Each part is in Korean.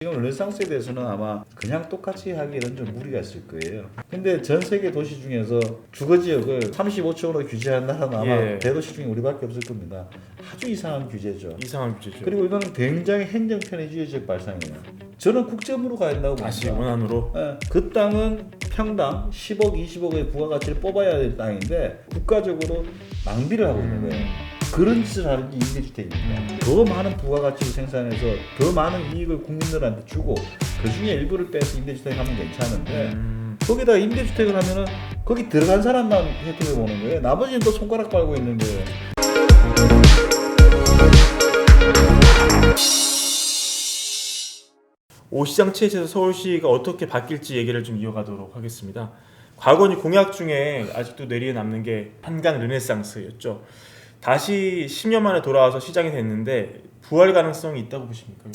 지금 르네상스에 대해서는 아마 그냥 똑같이 하기에는 좀 무리가 있을 거예요. 근데 전 세계 도시 중에서 주거 지역을 35층으로 규제한다는 아마 대도시 중에 우리밖에 없을 겁니다. 아주 이상한 규제죠. 이상한 규제죠. 그리고 이거는 굉장히 행정 편의주의적 발상이에요. 저는 국제부로 가야 된다고 봅니다. 다시 원안으로. 그 땅은 평당 10억, 20억의 부가가치를 뽑아야 될 땅인데 국가적으로 낭비를 하고 있는 거예요. 그런 짓을 하는 게 임대주택입니다. 더 많은 부가가치를 생산해서 더 많은 이익을 국민들한테 주고 그 중에 일부를 빼서 임대주택 하면 괜찮은데 거기다 임대주택을 하면은 거기 들어간 사람만 혜택을 보는 거예요. 나머지는 또 손가락 빨고 있는 거예요. 오시장 체제에서 서울시가 어떻게 바뀔지 얘기를 좀 이어가도록 하겠습니다. 과거 공약 중에 아직도 뇌리에 남는 게 한강 르네상스였죠. 다시 10년 만에 돌아와서 시작이 됐는데 부활 가능성이 있다고 보십니까?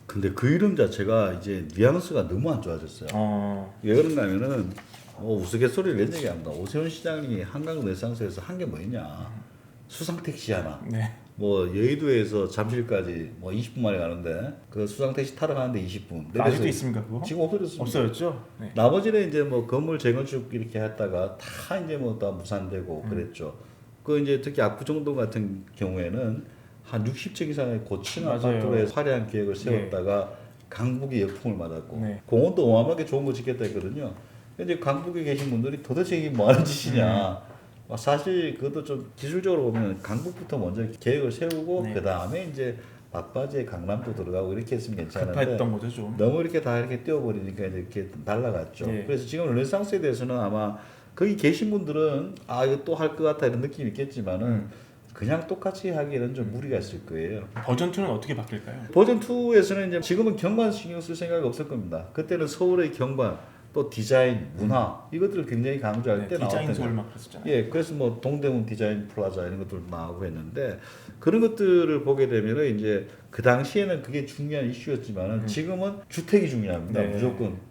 근데 그 이름 자체가 이제 뉘앙스가 너무 안 좋아졌어요. 왜 그런가 하면은 우스갯소리를 낸 얘기 합니다. 오세훈 시장이 한강 르네상스에서 한 게 뭐였냐. 수상택시 하나. 네. 여의도에서 잠실까지 20분 만에 가는데 그 수상택시 타러 가는데 20분. 아직도 있습니까 그거? 지금 없어졌습니다. 없어졌죠. 네. 나머지는 이제 건물 재건축 이렇게 했다가 다 이제 다 무산되고 그랬죠. 그 이제 특히 압구정동 같은 경우에는 한 60층 이상의 고층 아파트로 해서 화려한 계획을 세웠다가 강북이 역풍을 맞았고 공원도 어마어마하게 좋은 거 짓겠다 했거든요. 근데 강북에 계신 분들이 도대체 이게 뭐 하는 짓이냐. 사실 그것도 좀 기술적으로 보면 강북부터 먼저 계획을 세우고 그 다음에 이제 막바지에 강남도 들어가고 이렇게 했으면 괜찮은데 급했던 거죠 좀. 너무 이렇게 다 이렇게 띄워버리니까 이렇게 날라갔죠. 그래서 지금 르네상스에 대해서는 아마 거기 계신 분들은 이거 또 할 것 같아 이런 느낌이 있겠지만은 그냥 똑같이 하기에는 좀 무리가 있을 거예요. 버전 2는 어떻게 바뀔까요? 버전 2에서는 이제 지금은 경관 신경 쓸 생각이 없을 겁니다. 그때는 서울의 경관 또 디자인, 문화 이것들을 굉장히 강조할 때 나왔던 디자인 서울 막 그랬었잖아요. 그래서 동대문 디자인 플라자 이런 것들 나오고 했는데 그런 것들을 보게 되면은 이제 그 당시에는 그게 중요한 이슈였지만은 지금은 주택이 중요합니다.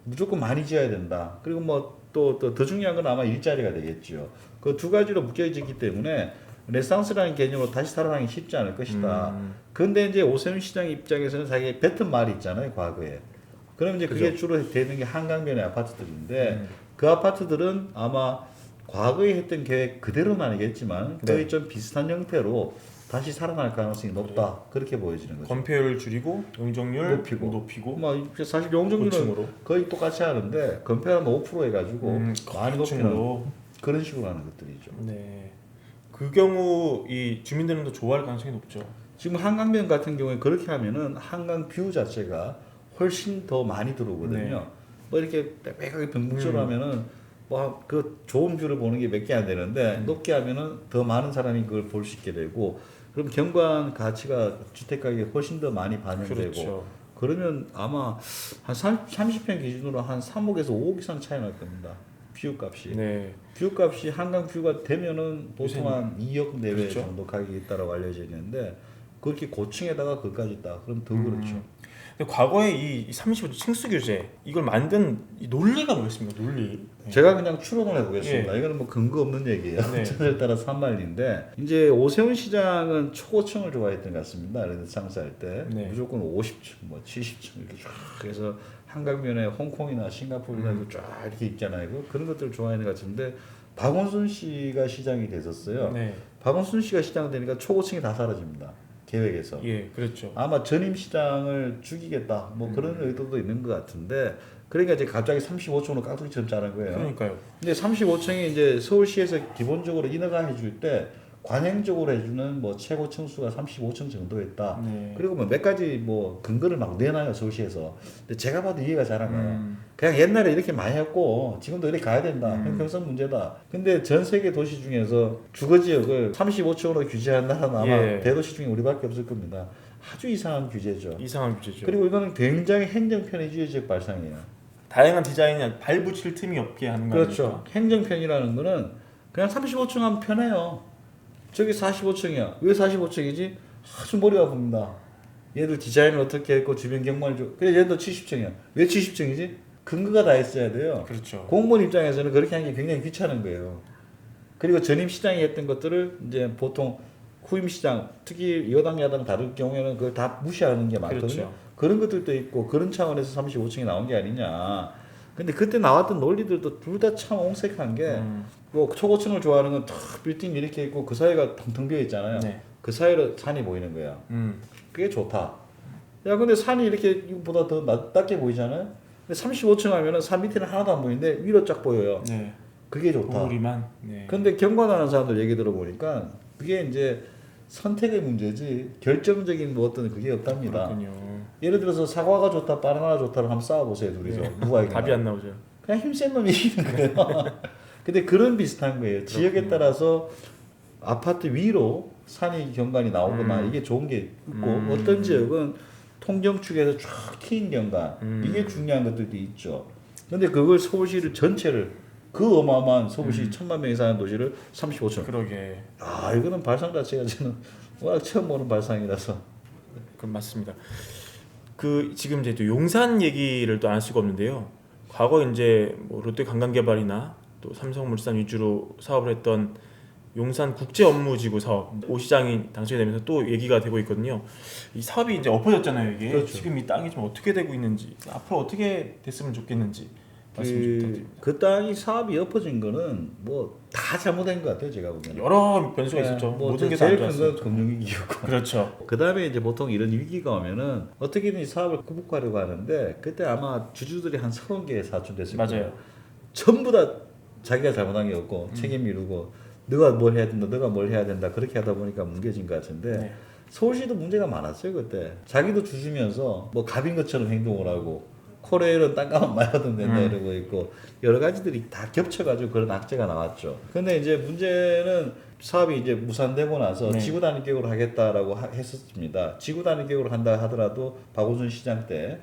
무조건 많이 지어야 된다. 그리고 또 더 중요한 건 아마 일자리가 되겠죠. 그 두 가지로 묶여있기 때문에 르네상스라는 개념으로 다시 살아나기 쉽지 않을 것이다. 그런데 이제 오세훈 시장 입장에서는 자기 뱉은 말이 있잖아요, 과거에. 그럼 이제 그게 주로 되는 게 한강변의 아파트들인데 그 아파트들은 아마 과거에 했던 계획 그대로는 아니겠지만 거의 좀 비슷한 형태로 다시 살아날 가능성이 높다. 그렇게 보여지는 거죠. 건폐율 줄이고 용적률 높이고. 사실 용적률은 고층으로. 거의 똑같이 하는데 건폐하면 5% 해가지고 많이 높이는 그런 식으로 하는 것들이죠. 네. 그 경우 이 주민들은 더 좋아할 가능성이 높죠. 지금 한강변 같은 경우에 그렇게 하면은 한강 뷰 자체가 훨씬 더 많이 들어오거든요. 이렇게 빽빽하게 병풍처럼 하면은 그 좋은 뷰를 보는 게 몇 개 안 되는데 높게 하면은 더 많은 사람이 그걸 볼 수 있게 되고 그럼 경관 가치가 주택 가격에 훨씬 더 많이 반영되고 그러면 아마 한 30평 기준으로 한 3억에서 5억 이상 차이 날 겁니다. 뷰 값이. 뷰 값이 한강 뷰가 되면은 보통 한 2억 내외 정도 가격이 있다라고 알려져 있는데 그렇게 고층에다가 그까지 있다. 그럼 더 그렇죠. 근데 과거에 이 35층 층수 규제 이걸 만든 이 논리가 뭐였습니까? 논리. 제가 그냥 추론을 해보겠습니다. 이거는 근거 없는 얘기예요. 전에 따라 산말인데 이제 오세훈 시장은 초고층을 좋아했던 것 같습니다. 르네상스 할 때 무조건 50층, 70층 이렇게 쫙 그래서 한강변에 홍콩이나 싱가포르나 쫙 이렇게 있잖아요. 그런 것들을 좋아하는 것 같은데 박원순 씨가 시장이 됐었어요. 박원순 씨가 시장 되니까 초고층이 다 사라집니다. 계획에서. 그렇죠. 아마 전임 시장을 죽이겠다. 그런 의도도 있는 것 같은데 그러니까 이제 갑자기 35층으로 깍두기처럼 자른 거예요. 그러니까요. 근데 35층이 이제 서울시에서 기본적으로 인허가 해줄 때 관행적으로 해주는 최고 층수가 35층 정도였다. 그리고 몇 가지 근거를 막 내놔요 서울시에서. 근데 제가 봐도 이해가 잘 안 가요. 그냥 옛날에 이렇게 많이 했고 지금도 이렇게 가야 된다. 형평성 문제다. 근데 전 세계 도시 중에서 주거 지역을 35층으로 규제한다는 아마 대도시 중에 우리밖에 없을 겁니다. 아주 이상한 규제죠. 그리고 이거는 굉장히 행정 편의주의적 발상이에요. 다양한 디자인이 발붙일 틈이 없게 하는 거죠. 그렇죠. 행정 편이라는 거는 그냥 35층 하면 편해요. 저기 45층이야. 왜 45층이지? 아주 머리가 아픕니다. 얘들 디자인을 어떻게 했고 주변 경관을 그래 얘도 70층이야. 왜 70층이지? 근거가 다 있어야 돼요. 그렇죠. 공무원 입장에서는 그렇게 하는 게 굉장히 귀찮은 거예요. 그리고 전임 시장이 했던 것들을 이제 보통 후임 시장, 특히 여당 야당 다를 경우에는 그걸 다 무시하는 게 많거든요. 그런 것들도 있고 그런 차원에서 35층이 나온 게 아니냐. 근데 그때 나왔던 논리들도 둘 다 참 옹색한 게 뭐 초고층을 좋아하는 건 탁 빌딩 이렇게 있고 그 사이가 텅텅 비어 있잖아요. 네. 그 사이로 산이 보이는 거야. 그게 좋다. 야 근데 산이 이렇게 이거보다 더 낮게 보이잖아요. 근데 35층 하면은 산 밑에는 하나도 안 보이는데 위로 쫙 보여요. 네. 그게 좋다. 우리만. 네. 근데 경관하는 사람들 얘기 들어보니까 그게 이제 선택의 문제지 결정적인 뭐 어떤 그게 없답니다. 그렇군요. 예를 들어서 사과가 좋다, 바나나가 좋다를 한번 싸워보세요 둘이서. 누가 이기나. 답이 안 나오죠. 그냥 힘센 놈이 이기는 거예요. 근데 그런 비슷한 거예요. 지역에 따라서 아파트 위로 산이 경관이 나오거나 이게 좋은 게 있고 어떤 지역은 통정축에서 쫙 트인 경관 이게 중요한 것들도 있죠. 근데 그걸 서울시를 전체를 그 어마어마한 서울시 1,000만 명이 사는 도시를 35층. 그러게. 아 이거는 발상 자체가 저는 워낙 처음 보는 발상이라서. 그럼 맞습니다. 그 지금 이제 또 용산 얘기를 또 안 할 수가 없는데요. 과거 이제 뭐 롯데 관광개발이나 또 삼성물산 위주로 사업을 했던 용산 국제업무지구 사업 오 시장이 당첨이 되면서 또 얘기가 되고 있거든요. 이 사업이 이제 엎어졌잖아요. 이게 그렇죠. 지금 이 땅이 좀 어떻게 되고 있는지 앞으로 어떻게 됐으면 좋겠는지 말씀 좀 부탁드립니다. 그 땅이 사업이 엎어진 거는 뭐 다 잘못된 것 같아요 제가 보기에는. 여러 변수가 있었죠. 뭐 모든 게 다 안 제일 큰 좋았어요. 건 금융위기였고. 그렇죠. 그 다음에 이제 보통 이런 위기가 오면은 어떻게든 이 사업을 극복하려고 하는데 그때 아마 주주들이 한 30개 사출됐을 거예요. 맞아요. 전부 다 자기가 잘못한 게 없고 책임 미루고 너가 뭘 해야 된다, 너가 뭘 해야 된다 그렇게 하다 보니까 뭉개진 것 같은데 네. 서울시도 문제가 많았어요 그때. 자기도 주주면서 뭐 갑인 것처럼 행동을 하고 코레일은 땅값만 말아도 된다 이러고 있고 여러 가지들이 다 겹쳐가지고 그런 악재가 나왔죠. 근데 이제 문제는 사업이 이제 무산되고 나서 네. 지구 단위 계획으로 하겠다라고 했었습니다. 지구 단위 계획으로 한다 하더라도 박원순 시장 때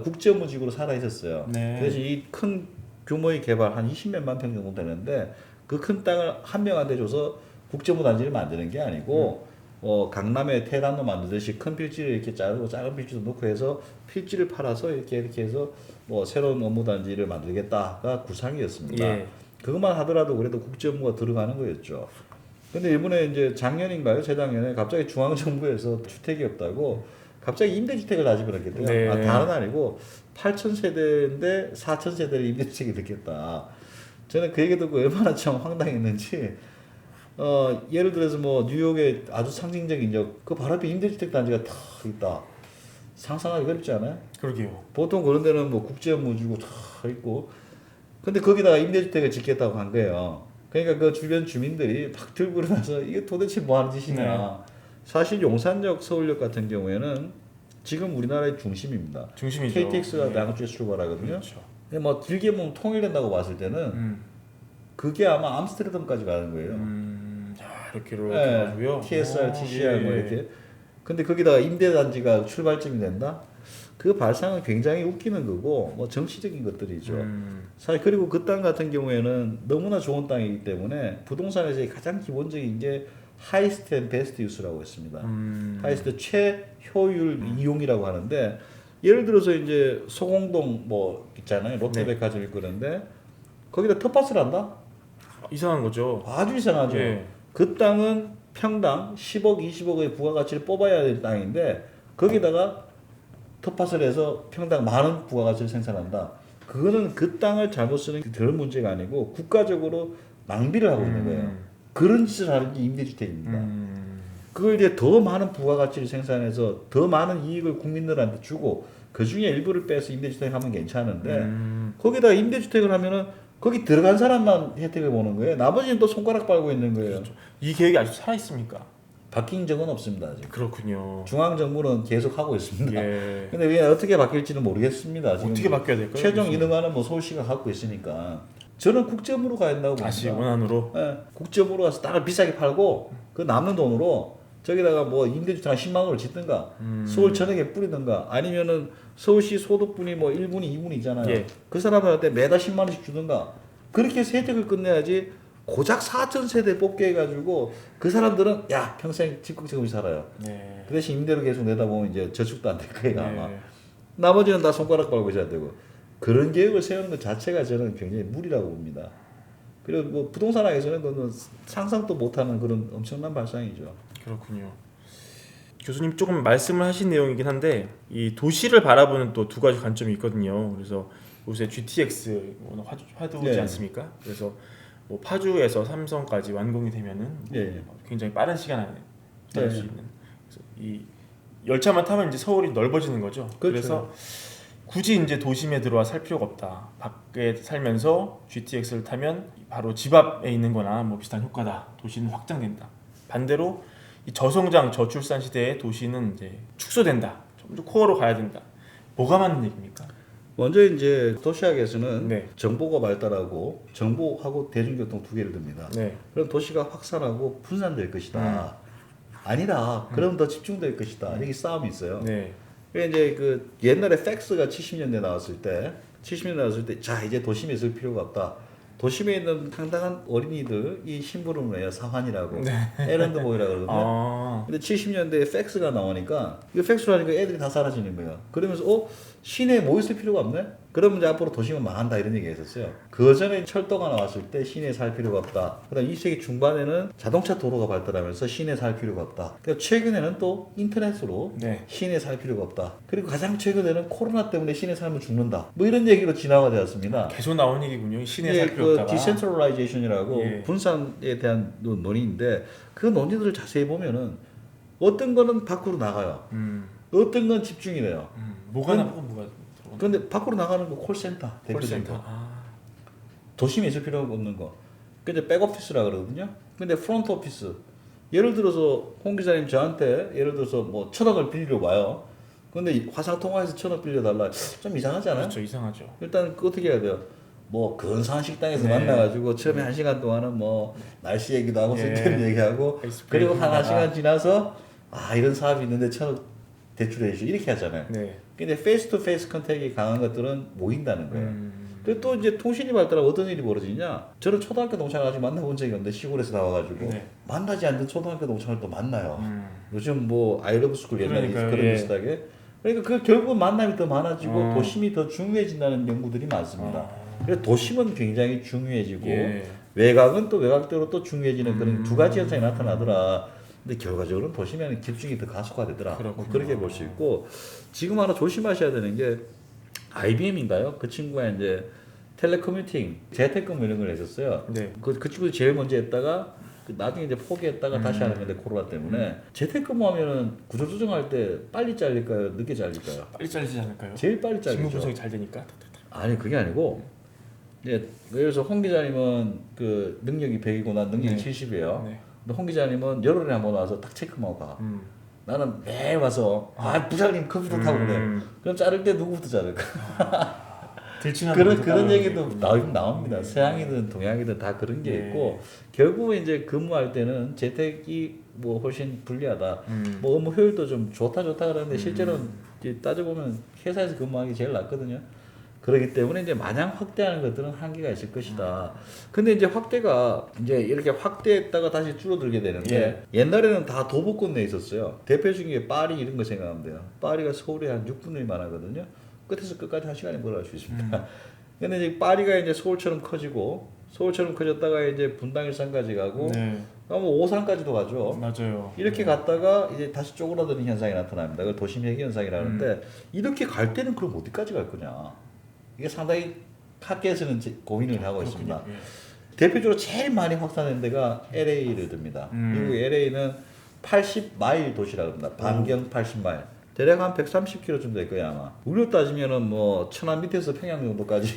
국제업무지구로 살아 있었어요. 네. 그래서 이 큰 규모의 개발 한 20몇만 평 정도 되는데 그 큰 땅을 한 명한테 줘서 국제업무 단지를 만드는 게 아니고 강남에 테란도 만들듯이 큰 필지를 이렇게 자르고 작은 필지도 넣고 해서 필지를 팔아서 이렇게 해서 뭐 새로운 업무단지를 만들겠다가 구상이었습니다. 예. 그것만 하더라도 그래도 국제업무가 들어가는 거였죠. 근데 이번에 이제 작년인가요? 재작년에 갑자기 중앙정부에서 주택이 없다고 갑자기 임대주택을 다집어 넣겠대요. 네. 아, 다른 아니고 8,000세대인데 4,000세대를 임대주택이 넣겠다. 저는 그 얘기 듣고 얼마나 참 황당했는지 예를 들어서 뭐 뉴욕의 아주 상징적인 그 바로 앞에 임대주택 단지가 탁 있다. 상상하기 어렵지 않아요? 그러게요. 보통 그런 데는 뭐 국제업무지구 탁 있고 근데 거기다가 임대주택을 짓겠다고 한 거예요. 그러니까 그 주변 주민들이 막 들고 일어나서 이게 도대체 뭐 하는 짓이냐. 네. 사실 용산역 서울역 같은 경우에는 지금 우리나라의 중심입니다. 중심이죠. KTX가 네. 다음 주에 출발하거든요. 그렇죠. 근데 뭐 길게 보면 통일된다고 봤을 때는 그게 아마 암스테르담까지 가는 거예요. 이렇게 네, 가지고요. TSR, TCR 뭐 예. 이렇게. 근데 거기다가 임대단지가 출발점이 된다? 그 발상은 굉장히 웃기는 거고 뭐 정치적인 것들이죠. 사실 그리고 그 땅 같은 경우에는 너무나 좋은 땅이기 때문에 부동산에서의 가장 기본적인 게 하이스트 앤 베스트 유스라고 했습니다. 하이스트 최효율 이용이라고 하는데 예를 들어서 이제 소공동 뭐 있잖아요. 롯데백화점 있고 그런데 거기다 텃밭을 한다? 이상한 거죠. 아주 이상하죠. 예. 그 땅은 평당 10억, 20억의 부가가치를 뽑아야 될 땅인데 거기다가 텃밭을 해서 평당 많은 부가가치를 생산한다. 그거는 그 땅을 잘못 쓰는 게 그런 문제가 아니고 국가적으로 낭비를 하고 있는 거예요. 그런 짓을 하는 게 임대주택입니다. 그걸 이제 더 많은 부가가치를 생산해서 더 많은 이익을 국민들한테 주고 그 중에 일부를 빼서 임대주택 하면 괜찮은데 거기다가 임대주택을 하면은 거기 들어간 사람만 혜택을 보는 거예요. 나머지는 또 손가락 빨고 있는 거예요. 그렇죠. 이 계획이 아직 살아 있습니까? 바뀐 적은 없습니다. 아직. 그렇군요. 중앙정부는 계속 하고 있습니다. 예. 근데 이게 어떻게 바뀔지는 모르겠습니다. 지금 어떻게 바뀌어야 될까요? 최종 무슨- 이동안은 뭐 서울시가 갖고 있으니까 저는 국제업무로 가야 된다고 봅니다. 다시 원안으로. 예, 국제업무로 가서 땅을 비싸게 팔고 그 남는 돈으로 저기다가 뭐 임대주택 한 10만 원을 짓든가 서울 전역에 뿌리든가 아니면은 서울시 소득분이 뭐 1분이 2분이잖아요. 예. 그 사람들한테 매달 10만 원씩 주든가 그렇게 해서 혜택을 끝내야지 고작 4,000세대 뽑게 해가지고 그 사람들은 야 평생 집국적으로 살아요. 네. 그 대신 임대료 계속 내다 보면 이제 저축도 안 될 거예요 아마. 네. 나머지는 다 손가락 빨고 있어야 되고 그런 계획을 세우는 것 자체가 저는 굉장히 무리라고 봅니다. 그리고 뭐 부동산학에서는 그건 상상도 못하는 그런 엄청난 발상이죠. 그렇군요. 교수님 조금 말씀을 하신 내용이긴 한데 이 도시를 바라보는 또 두 가지 관점이 있거든요. 그래서 요새 GTX 뭐 화두지 네. 않습니까? 그래서 뭐 파주에서 삼성까지 완공이 되면은 뭐 네. 굉장히 빠른 시간 안에 도달할 네. 수 있는. 그래서 이 열차만 타면 이제 서울이 넓어지는 거죠. 그렇죠. 그래서 굳이 이제 도심에 들어와 살 필요가 없다. 밖에 살면서 GTX를 타면 바로 집 앞에 있는 거나 뭐 비슷한 효과다. 도시는 확장된다. 반대로 이 저성장 저출산 시대의 도시는 이제 축소된다. 점점 코어로 가야 된다. 뭐가 맞는 얘기입니까? 먼저 이제 도시학에서는 네. 정보가 발달하고 정보하고 대중교통 두 개를 듭니다. 네. 그럼 도시가 확산하고 분산될 것이다. 아니다. 그럼 더 집중될 것이다. 이렇게 싸움이 있어요. 네. 그래 이제 그 옛날에 팩스가 70년대 나왔을 때, 자 이제 도심에 있을 필요가 없다. 도심에 있는 상당한 어린이들 이 심부름을 해요. 사환이라고, 에런드 보이라고 그러거든요. 아. 근데 70년대에 팩스가 나오니까 이거 팩스로 하니까 애들이 다 사라지는 거예요. 그러면서 시내에 뭐 있을 필요가 없네? 그러면 이제 앞으로 도심은 망한다 이런 얘기가 있었어요. 그 전에 철도가 나왔을 때 시내에 살 필요가 없다. 그다음 20세기 중반에는 자동차 도로가 발달하면서 시내에 살 필요가 없다. 그리고 최근에는 또 인터넷으로 네. 시내에 살 필요가 없다. 그리고 가장 최근에는 코로나 때문에 시내에 살면 죽는다. 뭐 이런 얘기로 진화가 되었습니다. 계속 나온 얘기군요. 시내 살 필요 그 없다가. 디센트럴라이제이션이라고 예. 분산에 대한 논의인데 그 논의들을 자세히 보면은 어떤 거는 밖으로 나가요. 어떤 건 집중이 돼요. 뭐가 나고 뭐가 들어가나? 그런데 밖으로 나가는 거 콜센터 대표적인 거. 도심에 있을 필요가 없는 거. 근데 백오피스라 그러거든요. 근데 프론트 오피스. 예를 들어서 홍 기자님 저한테 예를 들어서 뭐 1,000억을 빌리러 와요. 근데 화상통화해서 1,000억 빌려달라. 좀 이상하지 않아요? 그렇죠. 이상하죠. 일단 그 어떻게 해야 돼요? 뭐 근사한 식당에서 네. 만나가지고 처음에 1시간 동안은 뭐 날씨 얘기도 하고 예. 쓸데없는 얘기하고 그리고 한 시간 지나서 이런 사업이 있는데 1,000억 대출해 주시오 이렇게 하잖아요. 네. 근데 페이스 투 페이스 컨택이 강한 것들은 모인다는 거예요. 그리고 또 이제 통신이 발달하면 어떤 일이 벌어지냐? 저는 초등학교 동창을 아직 만나본 적이 없는데 시골에서 나와가지고 네. 만나지 않던 초등학교 동창을 또 만나요. 요즘 뭐 아이러브 스쿨 옛날에 그러니까요, 그런 예. 비슷하게. 그러니까 그 결국은 만남이 더 많아지고 아. 도심이 더 중요해진다는 연구들이 많습니다. 그래서 도심은 굉장히 중요해지고 예. 외곽은 또 외곽대로 또 중요해지는 그런 두 가지 현상이 나타나더라. 근데 결과적으로는 도심에는 집중이 더 가속화되더라. 뭐 그렇게 볼 수 있고 지금 하나 조심하셔야 되는 게 IBM인가요? 그 친구가 이제 텔레커뮤팅, 재택근무 뭐 이런 걸 했었어요. 네. 그 친구도 제일 먼저 했다가 나중에 이제 포기했다가 다시 하는 건데 코로나 때문에 재택근무하면은 구조조정할 때 빨리 잘릴까요? 늦게 잘릴까요? 빨리 잘리지 않을까요? 제일 빨리 잘리죠. 직무 분석이 잘 되니까. 아니 그게 아니고 이제 그래서 홍 기자님은 그 능력이 100이고 난 능력이 네. 70이에요. 네. 근데 홍 기자님은 열흘에 한 번 와서 딱 체크만 하고 가. 나는 매일 와서 부장님 컴퓨터 타고 그래. 그럼 자를 때 누구부터 자를까? 그런 얘기도 나옵니다. 서양이든 동양이든 다 그런 게 네. 있고 결국은 이제 근무할 때는 재택이 뭐 훨씬 불리하다. 뭐 업무 효율도 좀 좋다 그러는데 실제로는 이제 따져보면 회사에서 근무하기 제일 낫거든요. 그렇기 때문에 이제 마냥 확대하는 것들은 한계가 있을 것이다. 근데 이제 확대가 이제 이렇게 확대했다가 다시 줄어들게 되는데 옛날에는 다 도보권 내에 있었어요. 대표적인 게 파리 이런 거 생각하면 돼요. 파리가 서울에 한 6분의 1만 하거든요. 끝에서 끝까지 1시간에 걸어갈 수 있습니다. 근데 이제 파리가 이제 서울처럼 커지고 서울처럼 커졌다가 이제 분당 일산까지 가고 네. 그러면 오산까지도 가죠. 맞아요. 이렇게 갔다가 이제 다시 쪼그라드는 현상이 나타납니다. 그걸 도심회귀 현상이라는데 이렇게 갈 때는 그럼 어디까지 갈 거냐? 이게 상당히 학계에서는 고민을 하고 있습니다. 예. 대표적으로 제일 많이 확산된 데가 LA를 듭니다. 미국 LA는 80마일 도시라고 합니다. 반경 80마일. 대략 한 130km 될 거야 아마. 우리로 따지면은 뭐 천안 밑에서 평양 정도까지.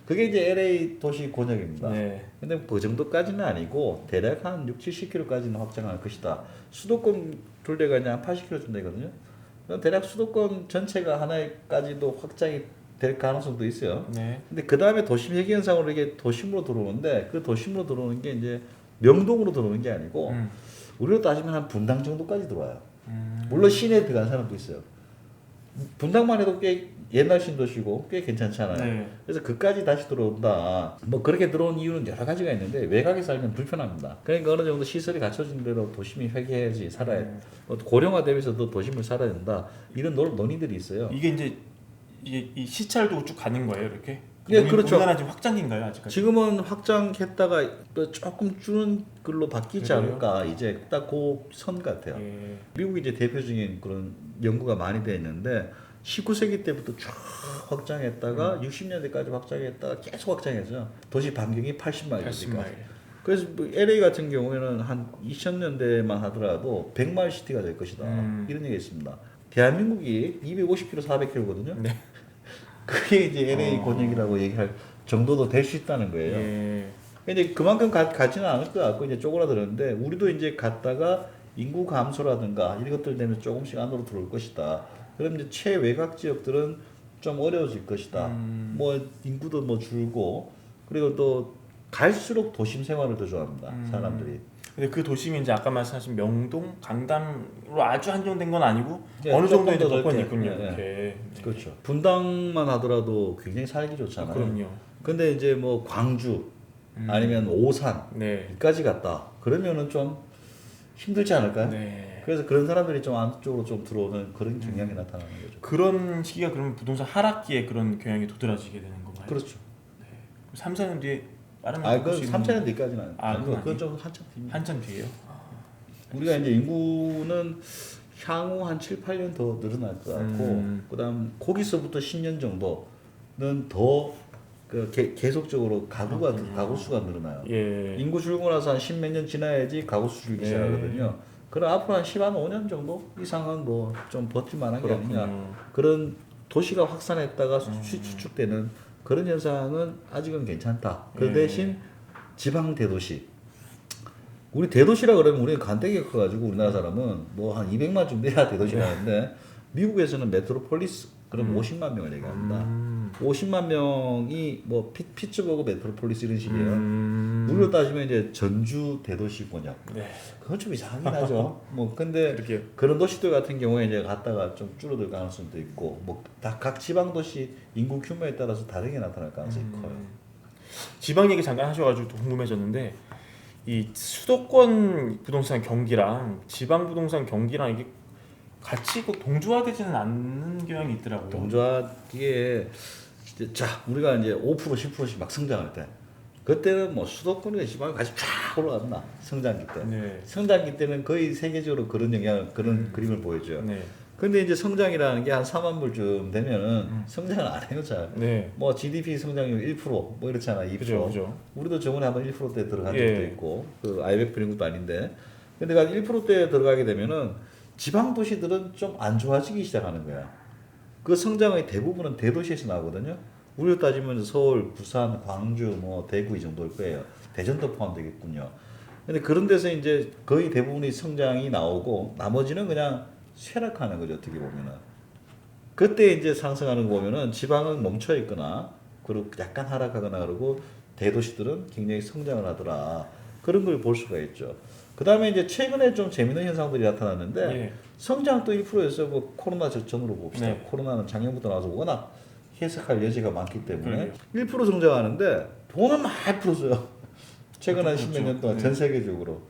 그게 이제 LA 도시 권역입니다. 네. 근데 그 정도까지는 아니고 대략 한 6, 70km까지는 확장할 것이다. 수도권 둘레가 이제 한 80km쯤 되거든요. 그럼 대략 수도권 전체가 하나까지도 확장이 될 가능성도 있어요. 네. 근데 그 다음에 도심 회귀 현상으로 이게 도심으로 들어오는데 그 도심으로 들어오는 게 이제 명동으로 들어오는 게 아니고 우리로 따지면 한 분당 정도까지 들어와요. 물론 시내에 들어간 사람도 있어요. 분당만 해도 꽤 옛날 신도시고 꽤 괜찮잖아요. 네. 그래서 그까지 다시 들어온다. 뭐 그렇게 들어온 이유는 여러 가지가 있는데 외곽에 살면 불편합니다. 그러니까 어느 정도 시설이 갖춰진 대로 도심이 회귀해야지 살아야 고령화되면서도 도심을 살아야 된다. 이런 논의들이 있어요. 이게 이제 이 시찰도 쭉 가는 거예요, 이렇게 예, 그렇죠. 우리나라 지금 확장기인가요 아직까지? 지금은 확장했다가 또 조금 줄은 걸로 바뀌지 그래요? 않을까 이제 딱 그 선 같아요. 예. 미국이 이제 대표적인 그런 연구가 많이 돼 있는데 19세기 때부터 쭉 확장했다가 60년대까지 확장했다가 계속 확장해서 도시 반경이 80마일이니까. 80마일. 그래서 뭐 LA 같은 경우에는 한 2000년대만 하더라도 100마일 시티가 될 것이다. 이런 얘기가 있습니다. 대한민국이 250km, 400km거든요. 네. 그게 이제 LA 권역이라고 얘기할 정도도 될 수 있다는 거예요. 예. 근데 그만큼 가지는 않을 것 같고 이제 쪼그라들었는데 우리도 이제 갔다가 인구 감소라든가 이런 것들 때문에 조금씩 안으로 들어올 것이다. 그럼 이제 최외곽 지역들은 좀 어려워질 것이다. 뭐 인구도 뭐 줄고 그리고 또 갈수록 도심 생활을 더 좋아합니다. 사람들이. 근데 그 도심이 이제 아까 말씀하신 명동, 강남으로 아주 한정된 건 아니고 예, 어느 조금 정도 이제 더 조건이 넓게. 있군요. 예, 예. 이렇게. 네. 그렇죠. 분당만 하더라도 굉장히 살기 아, 좋잖아요. 그럼요. 근데 이제 뭐 광주 아니면 오산 네. 여기까지 갔다. 그러면은 좀 힘들지 않을까요? 네. 그래서 그런 사람들이 좀 안쪽으로 좀 들어오는 그런 경향이 나타나는 거죠. 그런 시기가 그러면 부동산 하락기에 그런 경향이 도드라지게 되는 건가요? 그렇죠. 3, 4년 뒤에 빠르면 아, 그 바꿀 수 있는 3차년 뒤까지는 아, 그건 그건 좀 한참 뒤입니다. 한참 뒤에요. 우리가 이제 인구는 향후 한 7, 8년 더 늘어날 것 같고 그다음 거기서부터 10년 정도는 더 계속적으로 가구 수가 늘어나요. 예. 인구 줄고 나서 한 10몇 년 지나야지 가구 수 줄기 네. 시작하거든요. 그럼 앞으로 한 5년 정도 이상은 뭐 좀 버틸 만한 게 아니냐. 그렇군요. 그런 도시가 확산했다가 수축되는 그런 현상은 아직은 괜찮다. 그 예. 대신 지방 대도시. 우리 대도시라 그러면 우리 간대기가 커가지고 우리나라 사람은 뭐 한 200만 좀 돼야 대도시가 하는데 미국에서는 메트로폴리스 그럼 50만 명을 얘기합니다. 50만 명이 뭐 피츠버그 메트로폴리스 이런 식이에요. 우리로 따지면 이제 전주 대도시 권역. 네. 그건 좀 이상하긴 하죠. 뭐 근데 그렇게 그런 도시들 같은 경우에 이제 갔다가 좀 줄어들 가능성도 있고 뭐 다 각 지방 도시 인구 규모에 따라서 다르게 나타날 가능성이 커요. 지방 얘기 잠깐 하셔가지고 또 궁금해졌는데 이 수도권 부동산 경기랑 지방 부동산 경기랑 이게 같이 꼭 동조화되지는 않는 경향이 있더라고요. 동조하기에 자 우리가 이제 5% 10%씩 막 성장할 때 그때는 뭐 수도권이나 지방이 같이 쫙 올라간다 성장기 때. 네. 성장기 때는 거의 세계적으로 그런 영향 그런 그림을 보여줘요. 네. 근데 이제 성장이라는 게 한 4만 불쯤 되면은 성장을 안 해요 잘. 네. 뭐 GDP 성장률 1% 뭐 이렇잖아 2%. 그죠. 우리도 저번에 한번 1%대 들어간 예. 적도 있고 그 IMF 이런 것도 아닌데 근데 그 1%대 들어가게 되면은 지방 도시들은 좀 안 좋아지기 시작하는 거야. 그 성장의 대부분은 대도시에서 나오거든요. 우리로 따지면 서울, 부산, 광주, 뭐 대구 이 정도일 거예요. 대전도 포함되겠군요. 근데 그런 데서 이제 거의 대부분의 성장이 나오고 나머지는 그냥 쇠락하는 거죠 어떻게 보면은. 그때 이제 상승하는 거 보면은 지방은 멈춰 있거나 그리고 약간 하락하거나 그러고 대도시들은 굉장히 성장을 하더라. 그런 걸 볼 수가 있죠. 그 다음에 이제 최근에 좀 재밌는 현상들이 나타났는데 예. 성장도 1%였어요. 뭐 코로나 전으로 봅시다. 네. 코로나는 작년부터 나와서 워낙 해석할 여지가 많기 때문에 그러게요. 1% 성장하는데 돈을 많이 풀었어요. 최근 한 그렇죠. 10몇 년 동안 네. 전 세계적으로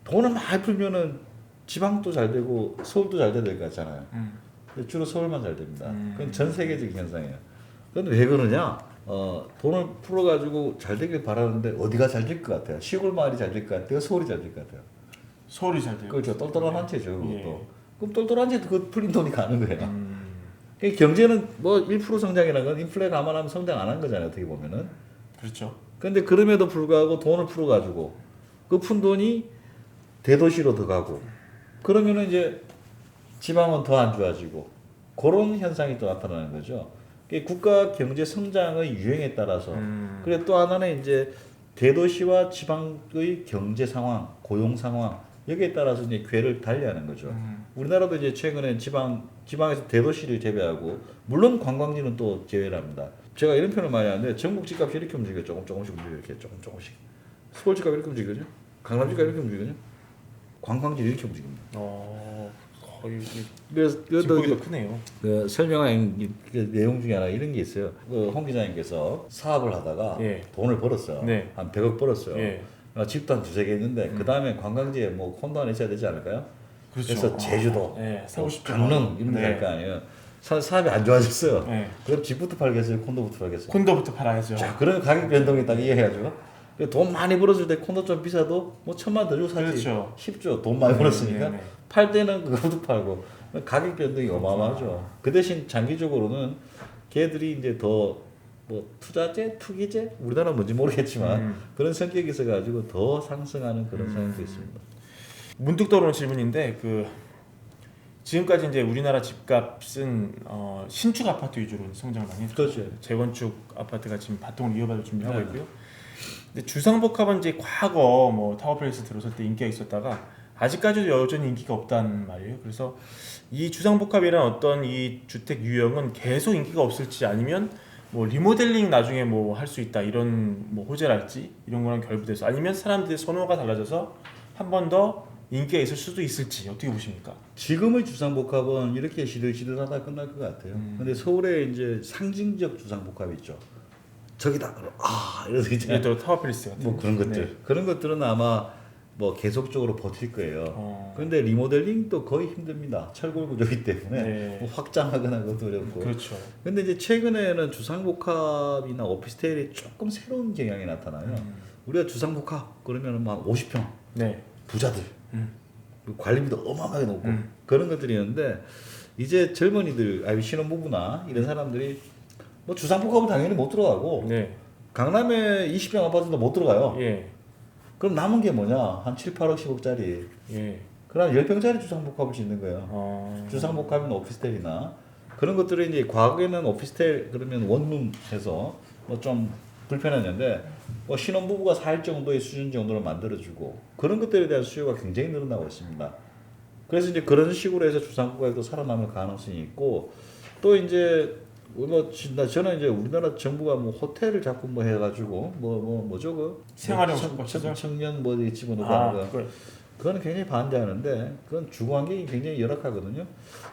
돈을 많이 풀면은 지방도 잘 되고 서울도 잘 돼야 될 것 같잖아요. 근데 주로 서울만 잘 됩니다. 그건 전 세계적인 현상이에요. 그런데 왜 그러냐? 돈을 풀어가지고 잘 되길 바라는데 어디가 잘 될 것 같아요? 시골 마을이 잘 될 것 같아요? 서울이 잘 될 것 같아요? 서울이 잘 돼요. 그렇죠. 똘똘한 한 채죠. 그것도. 예. 그럼 똘똘한 채도 그 풀린 돈이 가는 거예요. 그러니까 경제는 뭐 1% 성장이라는 건 인플레 감안하면 성장 안 한 거잖아요. 어떻게 보면은. 그렇죠. 근데 그럼에도 불구하고 돈을 풀어가지고 그 푼 돈이 대도시로 더 가고 그러면은 이제 지방은 더 안 좋아지고 그런 현상이 또 나타나는 거죠. 국가 경제 성장의 유행에 따라서 그리고 또 하나는 이제 대도시와 지방의 경제 상황, 고용 상황 여기에 따라서 이제 궤를 달리하는 거죠. 우리나라도 이제 최근에 지방에서 대도시를 제외하고 물론 관광지는 또 제외를 합니다. 제가 이런 표현을 많이 하는데 전국 집값이 이렇게 움직여 조금씩 움직여 이렇게 조금씩 서울 집값이 이렇게 움직이거든요. 강남 집값이 이렇게 움직이거든요. 관광지 이렇게 움직입니다. 거의 그래서 진폭이 더 크네요. 그 설명한 내용 중에 하나 이런 게 있어요. 그홍 기자님께서 사업을 하다가 예. 돈을 벌었어요. 네. 한 100억 벌었어요. 예. 집도 한 두세 개 있는데 그 다음에 관광지에 뭐 콘도 하나 있어야 되지 않을까요? 그렇죠. 그래서 제주도, 네, 사고 싶죠. 강릉 이런 데 네. 갈 거 아니에요. 사업이 안 좋아졌어요. 네. 그럼 집부터 팔겠어요, 콘도부터 팔겠어요? 콘도부터 팔아야죠. 자, 그런 가격 변동이 딱 이해해야죠. 돈 많이 벌었을 때 콘도 좀 비싸도 뭐 1,000만 더 주고 사지. 그렇죠. 쉽죠. 돈 많이 벌었으니까. 네, 네. 팔 때는 그것도 팔고 가격 변동이 어마어마하죠. 그 대신 장기적으로는 걔들이 이제 더 뭐 투자재, 투기재, 우리나라 뭔지 모르겠지만 그런 성격이 있어가지고 더 상승하는 그런 상황도 있습니다. 문득 떠오르는 질문인데 그 지금까지 이제 우리나라 집값은 신축 아파트 위주로 성장을 많이 했죠. 그렇죠. 재건축 아파트가 지금 바통을 이어받을 준비하고 네. 있고요. 근데 주상복합은 이제 과거 뭐 타워플레이스 들어설 때 인기가 있었다가 아직까지도 여전히 인기가 없다는 말이에요. 그래서 이 주상복합이란 어떤 이 주택 유형은 계속 인기가 없을지 아니면 뭐 리모델링 나중에 뭐 할 수 있다 이런 뭐 호재랄지 이런 거랑 결부돼서 아니면 사람들의 선호가 달라져서 한 번 더 인기가 있을 수도 있을지 어떻게 보십니까? 지금의 주상복합은 이렇게 시들시들하다 끝날 것 같아요. 근데 서울에 이제 상징적 주상복합 있죠. 저기다 이러서 이제 예를 들어 타워플레이스 같은 뭐 그런 것들 네. 그런 것들은 아마 뭐 계속적으로 버틸 거예요. 그런데 리모델링도 거의 힘듭니다. 철골 구조이기 때문에 네. 뭐 확장하거나 그것도 어렵고. 그렇죠. 근데 이제 최근에는 주상복합이나 오피스텔이 조금 새로운 경향이 나타나요. 우리가 주상복합 그러면은 막 50평 네. 부자들 그리고 관리비도 어마어마하게 높고 음. 그런 것들이었는데 이제 젊은이들 아니 신혼부부나 이런 사람들이 뭐 주상복합은 당연히 못 들어가고 네. 강남에 20평 아파트도 못 들어가요. 예. 그럼 남은 게 뭐냐? 한 7, 8억, 10억짜리. 예. 그럼 10평짜리 주상복합을 짓는 거예요. 주상복합이나 오피스텔이나 그런 것들이 이제 과거에는 오피스텔 그러면 원룸 해서 뭐 좀 불편했는데 뭐 신혼부부가 살 정도의 수준 정도로 만들어주고 그런 것들에 대한 수요가 굉장히 늘어나고 있습니다. 그래서 이제 그런 식으로 해서 주상복합이 또 살아남을 가능성이 있고 또 이제 저는 이제 우리나라 정부가 뭐 호텔을 자꾸 뭐 해가지고 뭐죠 그 생활형 청년 뭐 집어넣고 하는 거 그걸. 그거는 굉장히 반대하는데 그건 주거 환경이 굉장히 열악하거든요.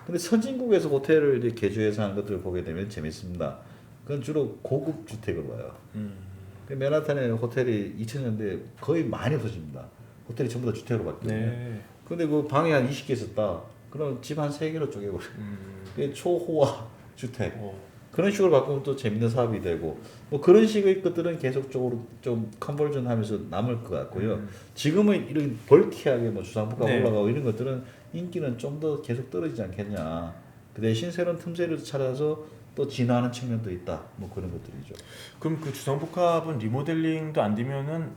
근데 선진국에서 호텔을 이제 개조해서 하는 것들을 보게 되면 재밌습니다. 그건 주로 고급 주택을 봐요. 그 맨하탄에 호텔이 2000년대 거의 많이 없어집니다. 호텔이 전부 다 주택으로 바뀌거든요. 네. 근데 그 방이 한 20개 있었다. 그럼 집 한 3개로 쪼개버려. 그게 초호화 주택. 그런 식으로 바꾸면 또 재밌는 사업이 되고 뭐 그런 식의 것들은 계속적으로 좀 컨버전 하면서 남을 것 같고요. 지금은 이런 벌티하게 뭐 주상복합 네. 올라가고 이런 것들은 인기는 좀 더 계속 떨어지지 않겠냐. 그 대신 새로운 틈새를 찾아서 또 진화하는 측면도 있다. 뭐 그런 것들이죠. 그럼 그 주상복합은 리모델링도 안 되면은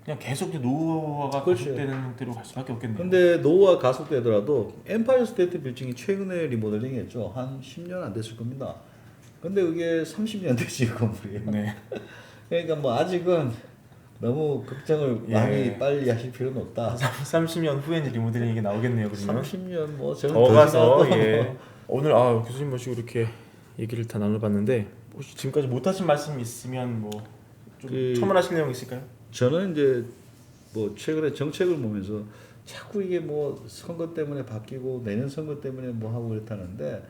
그냥 계속 노후화가 그렇죠. 가속되는 대로 갈 수밖에 없겠네요. 근데 노후화 가속되더라도 엠파이어 스테이트 빌딩이 최근에 리모델링 했죠. 한 10년 안 됐을 겁니다. 근데 그게 30년 됐지 건물이에요. 네. 그러니까 뭐 아직은 너무 걱정을 예. 많이 빨리 하실 필요는 없다. 30년 후에는 리모델링 이게 나오겠네요. 그러면 30년 뭐 저는 더 가서 지나도 예. 오늘 교수님 모시고 이렇게 얘기를 다 나눠봤는데 혹시 지금까지 못하신 말씀 있으면 뭐 좀 첨언하실 내용 있을까요? 저는 이제 뭐 최근에 정책을 보면서 자꾸 이게 뭐 선거 때문에 바뀌고 내년 선거 때문에 뭐 하고 그렇다는데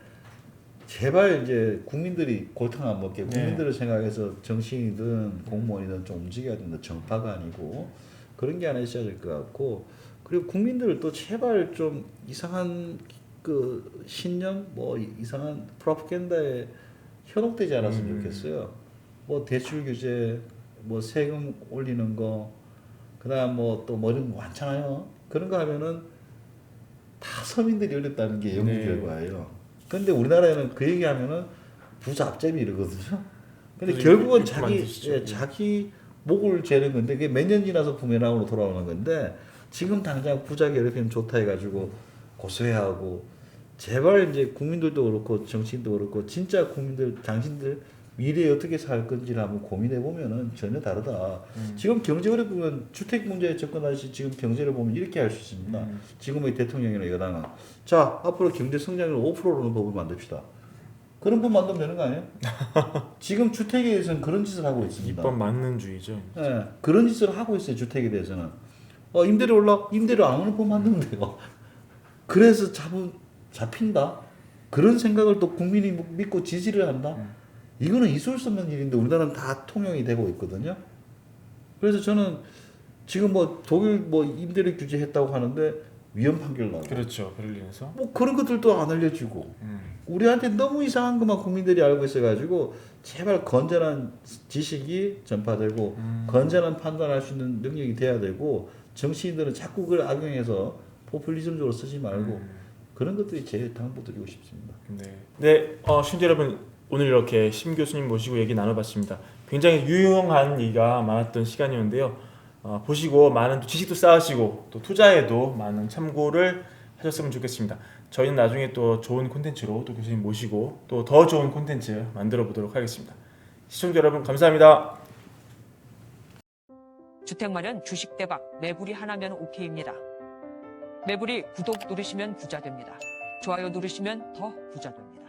제발 이제 국민들이 골탕 안 먹게 국민들을 생각해서 정치인이든 공무원이든 좀 움직여야 된다. 정파가 아니고 그런 게 하나 있어야 될 것 같고 그리고 국민들을 또 제발 좀 이상한 그 신념 뭐 이상한 프로파간다에 현혹되지 않았으면 좋겠어요. 뭐 대출 규제, 뭐 세금 올리는 거, 그다음 뭐 또 뭐 이런 거 많잖아요. 그런 거 하면은 다 서민들이 어렵다는 게 연구 결과예요. 근데 우리나라에는 그 얘기하면은 부자 앞잡이 이러거든요. 근데 결국은 자기 목을 재는 건데 그게 몇 년 지나서 부메랑으로 돌아오는 건데 지금 당장 부자 괴롭히면 좋다 해가지고 고소해야 하고 제발 이제 국민들도 그렇고 정치인도 그렇고 진짜 국민들 당신들 미래에 어떻게 살 건지를 한번 고민해 보면은 전혀 다르다. 지금 경제 어렵으면 주택 문제에 접근하시 지금 경제를 보면 이렇게 할 수 있습니다. 지금의 대통령이나 여당은 자 앞으로 경제 성장률 5%로는 법을 만듭시다. 그런 법 만들면 되는 거 아니에요? 지금 주택에 대해서는 그런 짓을 하고 있습니다. 입법 막는주의죠. 예, 그런 짓을 하고 있어요. 주택에 대해서는. 임대료 안 오는 법 만들면 돼요. 그래서 잡힌다. 그런 생각을 또 국민이 믿고 지지를 한다. 이거는 있을 수 없는 일인데 우리나라는 다 통용이 되고 있거든요. 그래서 저는 지금 뭐 독일 뭐 임대료 규제했다고 하는데 위헌 판결 나고 그렇죠. 베를린에서. 뭐 그런 것들도 안 알려주고 우리한테 너무 이상한 것만 국민들이 알고 있어가지고 제발 건전한 지식이 전파되고 건전한 판단할 수 있는 능력이 돼야 되고 정치인들은 자꾸 그걸 악용해서 포퓰리즘적으로 쓰지 말고 그런 것들이 제일 당부드리고 싶습니다. 네, 시청자 여러분 오늘 이렇게 심 교수님 모시고 얘기 나눠봤습니다. 굉장히 유용한 얘기가 많았던 시간이었는데요. 보시고 많은 지식도 쌓으시고 또 투자에도 많은 참고를 하셨으면 좋겠습니다. 저희는 나중에 또 좋은 콘텐츠로 또 교수님 모시고 또 더 좋은 콘텐츠 만들어 보도록 하겠습니다. 시청자 여러분 감사합니다. 주택 마련 주식 대박 매불이 하나면 오케이입니다. 매불이 구독 누르시면 부자 됩니다. 좋아요 누르시면 더 부자 됩니다.